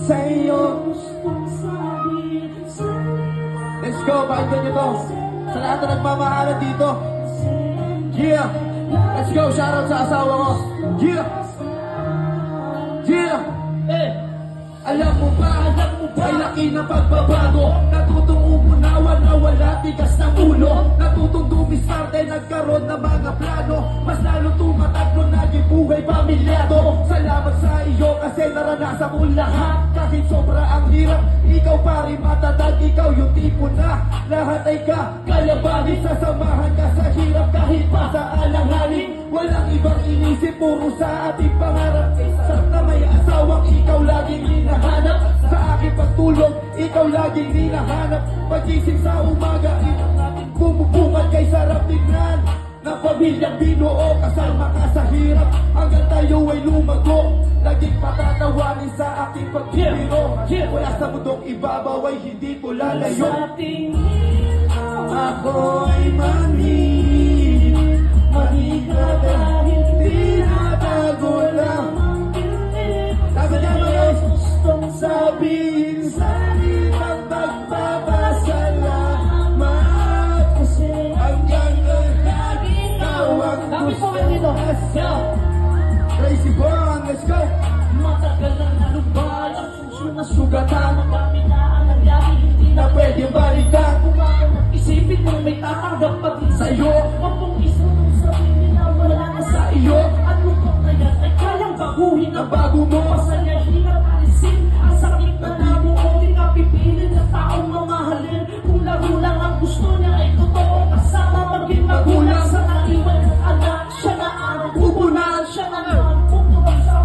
sa iyo. Let's go, pakinggan nyo to. Sa lahat na nagmamahalan dito. Yeah! Let's go, shoutout sa asawa ko. Yeah! Yeah! Alam mo ba, ay laki ng pagbabago. Natutong umunawa na wala tigas ng ulo. Natutong dumiskarte, nagkaroon ng mga plano. Mas lalo tumatakbo, naging buhay pamilyado. Salamat sa iyo kasi naranasan mo lahat. Kahit sobra ang hirap, ikaw pa rin matatag. Ikaw yung tipo na lahat ay kakayabanin. Sasamahan ka sa hirap kahit pa sa alanganin. Walang ibang inisip, puro sa ating pangarap. Sa may asawang ikaw laging hinahanap. Sa aking pagtulog, ikaw laging hinahanap. Pagising sa umaga, bumubungan kay sarap tignan. Ng pamilyang binuo, kasama ka sa hirap. Hanggang tayo ay lumago, laging patatawanin sa aking pagbibiro. Wala sa mundong ibabaw ay hindi ko lalayo. Ako'y manhihip, mahika dahil tinatago lang. Sabi niya mga gustong sabihin sa litang pagpapasalamat. Hanggang lagi tawag gusto asya. Crazy Bong, let's go! Matagal na nalubal ang puso na sugatan. Marami na ang nangyari, hindi na Pwede balikan. kumakan at isipin mo may tatanggap pa din sa'yo. Huwag mong isang sabihin na wala na sa iyo. At kung kaya ay kayang baguhin ang Ang bago mo, masaya